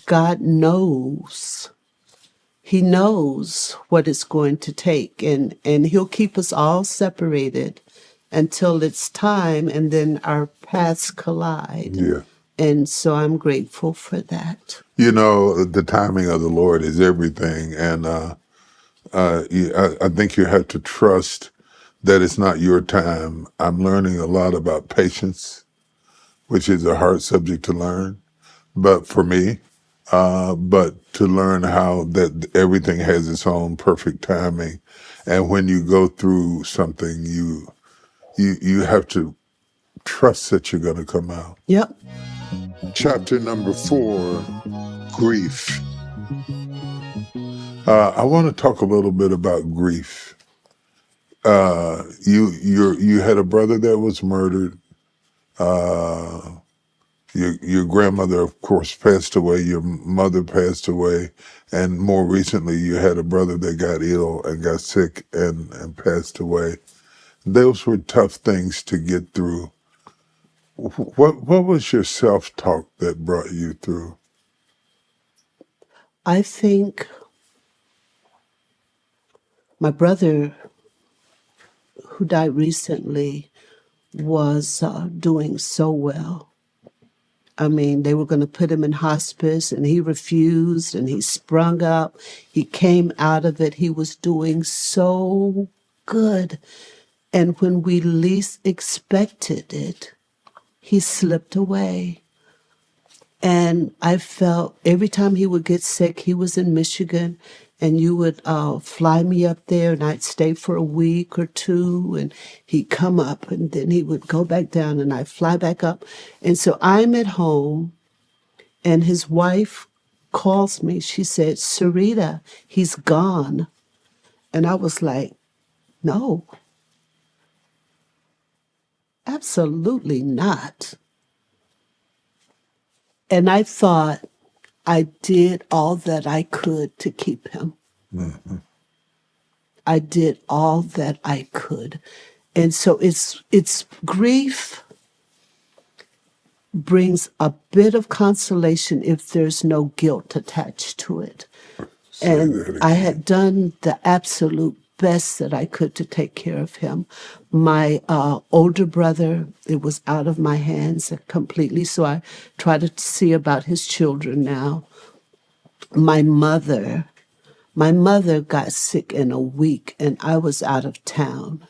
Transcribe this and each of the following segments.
God knows. He knows what it's going to take, and he'll keep us all separated until it's time, and then our paths collide. Yeah. And so I'm grateful for that. You know, the timing of the Lord is everything. And I think you have to trust that it's not your time. I'm learning a lot about patience, which is a hard subject to learn, but for me, but to learn how that everything has its own perfect timing. And when you go through something, you have to trust that you're going to come out. Yep. Chapter number 4, grief. I want to talk a little bit about grief. You had a brother that was murdered. Your grandmother, of course, passed away. Your mother passed away, and more recently, you had a brother that got ill and got sick and passed away. Those were tough things to get through. What was your self-talk that brought you through? I think my brother, who died recently, was doing so well. I mean, they were going to put him in hospice, and he refused, and he sprung up. He came out of it. He was doing so good. And when we least expected it, he slipped away. And I felt every time he would get sick, he was in Michigan, and you would fly me up there, and I'd stay for a week or two, and he'd come up, and then he would go back down, and I'd fly back up. And so I'm at home, and his wife calls me. She said, "Serita, he's gone." And I was like, no, absolutely not. And I thought I did all that I could to keep him. Mm-hmm. I did all that I could. And so it's grief brings a bit of consolation if there's no guilt attached to it. And I had done the absolute best that I could to take care of him. My older brother, it was out of my hands completely, so I try to see about his children now. My mother got sick in a week, and I was out of town.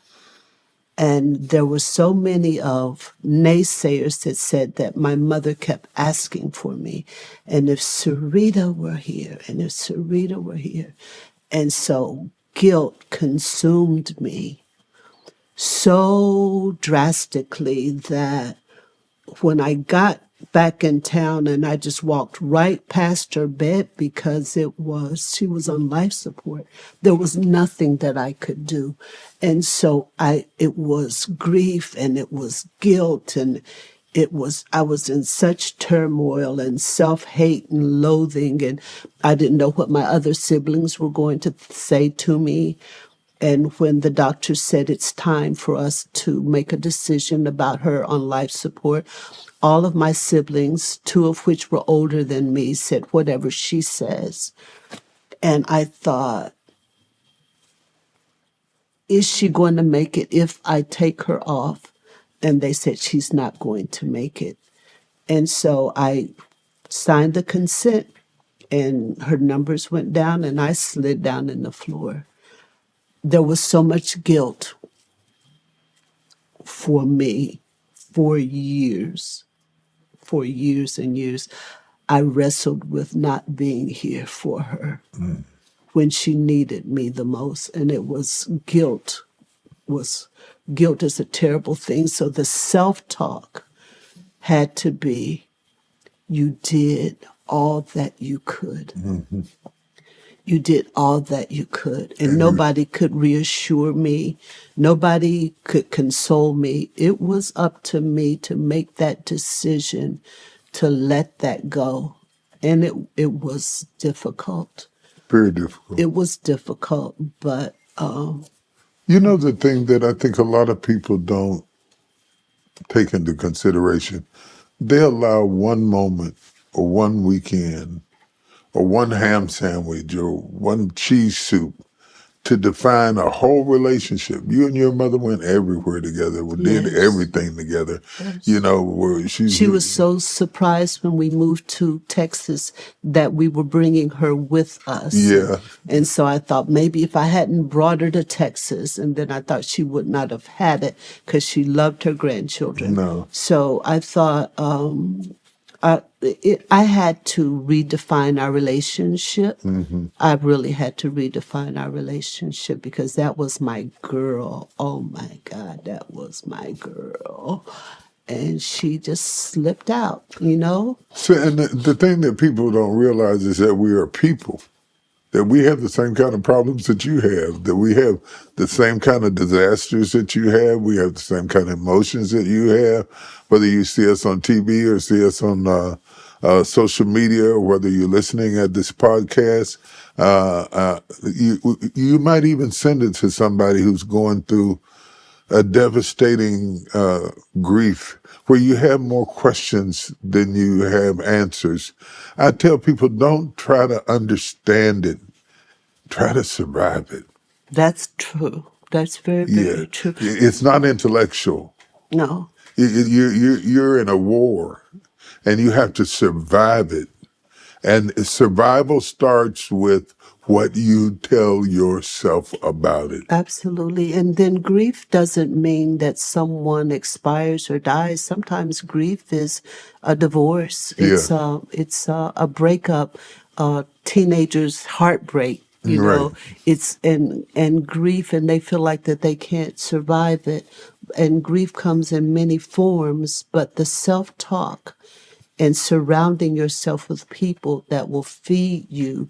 And there were so many of naysayers that said that my mother kept asking for me. And if Serita were here, and if Serita were here. And so guilt consumed me so drastically that when I got back in town and I just walked right past her bed because she was on life support. There was nothing that I could do. And so it was grief and it was guilt and I was in such turmoil and self-hate and loathing, and I didn't know what my other siblings were going to say to me. And when the doctor said it's time for us to make a decision about her on life support, all of my siblings, 2 of which were older than me, said whatever she says. And I thought, is she going to make it if I take her off? And they said she's not going to make it. And so I signed the consent, and her numbers went down, and I slid down in the floor. There was so much guilt for me for years and years. I wrestled with not being here for her when she needed me the most. And it was guilt. Guilt is a terrible thing. So the self-talk had to be, you did all that you could. Mm-hmm. You did all that you could. And nobody could reassure me. Nobody could console me. It was up to me to make that decision, to let that go. And it was difficult. Very difficult. It was difficult, but... you know, the thing that I think a lot of people don't take into consideration, they allow one moment or one weekend or one ham sandwich or one cheese soup to define a whole relationship. You and your mother went everywhere together, did Yes. everything together. You Yes. know, where She was so surprised when we moved to Texas that we were bringing her with us. yeah, And so I thought maybe if I hadn't brought her to Texas, and then I thought she would not have had it because she loved her grandchildren. no. So I thought I had to redefine our relationship. I really had to redefine our relationship because that was my girl. Oh my God, that was my girl. And she just slipped out, you know? So, and the thing that people don't realize is that we are people. That we have the same kind of problems that you have, that we have the same kind of disasters that you have, we have the same kind of emotions that you have, whether you see us on TV or see us on social media, or whether you're listening at this podcast. You might even send it to somebody who's going through a devastating grief where you have more questions than you have answers. I tell people, don't try to understand it. Try to survive it. That's true. That's very, Yeah. very true. It's not intellectual. No, You're in a war and you have to survive it. And survival starts with what you tell yourself about it. absolutely. And then grief doesn't mean that someone expires or dies. Sometimes grief is a divorce. Yeah. A breakup, teenagers' heartbreak. You Right. know, it's and grief, and they feel like that they can't survive it. And grief comes in many forms, but the self-talk and surrounding yourself with people that will feed you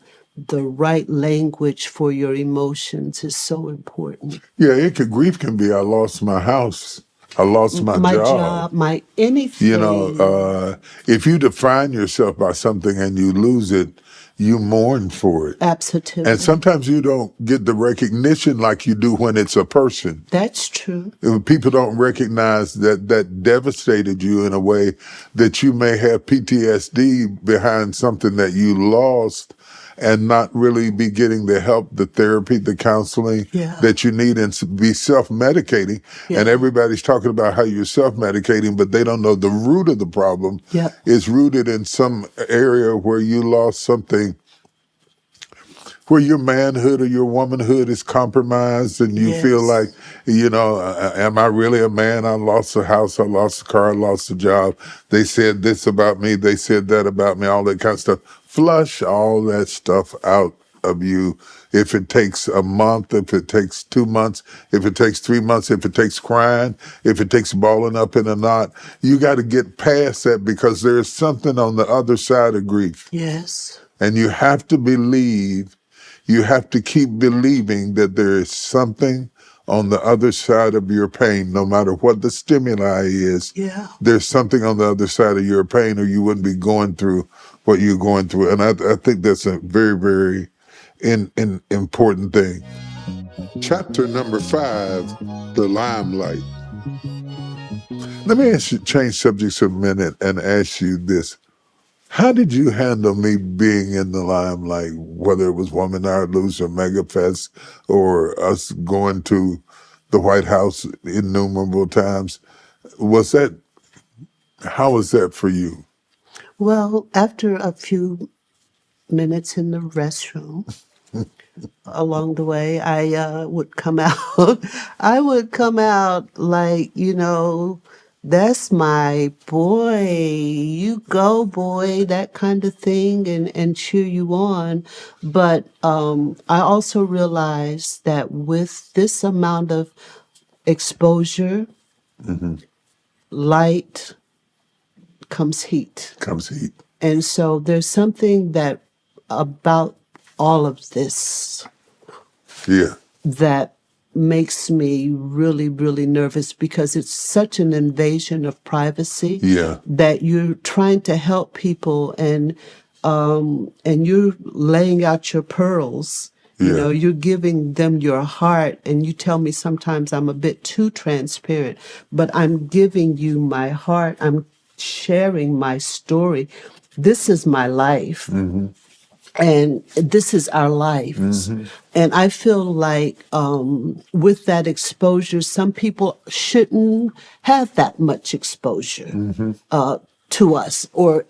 the right language for your emotions is so important. Yeah, grief can be I lost my house. I lost my My job. job, my You know, anything. if you define yourself by something and you lose it, you mourn for it. And Absolutely. sometimes you don't get the recognition like you do when it's a person. That's true. People don't recognize that devastated you in a way that you may have PTSD behind something that you lost and not really be getting the help, the therapy, the counseling Yeah. that you need and be self-medicating. Yeah. And everybody's talking about how you're self-medicating, but they don't know the root of the problem Yep. is rooted in some area where you lost something, where your manhood or your womanhood is compromised and you feel like, Yes. am I really a man? I lost a house, I lost a car, I lost a job. They said this about me, they said that about me, all that kind of stuff. Flush all that stuff out of you. If it takes a month, if it takes 2 months, if it takes 3 months, if it takes crying, if it takes balling up in a knot, you got to get past that because there's something on the other side of grief. Yes. And you have to believe, you have to keep believing that there is something on the other side of your pain, no matter what the stimuli is. Yeah. There's something on the other side of your pain, or you wouldn't be going through what you're going through. And I think that's a very, very important thing. Chapter number 5, the limelight. Let me change subjects a minute and ask you this. How did you handle me being in the limelight, whether it was Woman Hour Loose or MegaFest or us going to the White House innumerable times? How was that for you? Well, after a few minutes in the restroom, along the way, I would come out. I would come out like, that's my boy. You go, boy, that kind of thing, and cheer you on. But I also realized that with this amount of exposure, light comes heat. Comes heat. And so there's something that about all of this Yeah. that makes me really, really nervous because it's such an invasion of privacy Yeah. that you're trying to help people and you're laying out your pearls. Yeah. You're giving them your heart, and you tell me sometimes I'm a bit too transparent, but I'm giving you my heart. I'm sharing my story. This is my life. and this is our lives. And I feel like with that exposure, some people shouldn't have that much exposure to us, or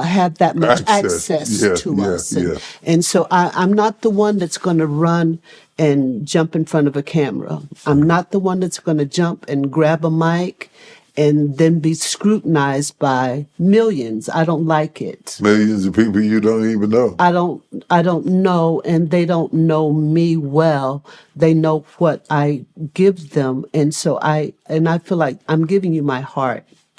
have that much access Yeah, to yeah, us. yeah. And so I'm not the one that's going to run and jump in front of a camera. I'm not the one that's going to jump and grab a mic and then be scrutinized by millions. I don't like it. Millions of people you don't even know. I don't know, and they don't know me well. They know what I give them. And so I feel like I'm giving you my heart.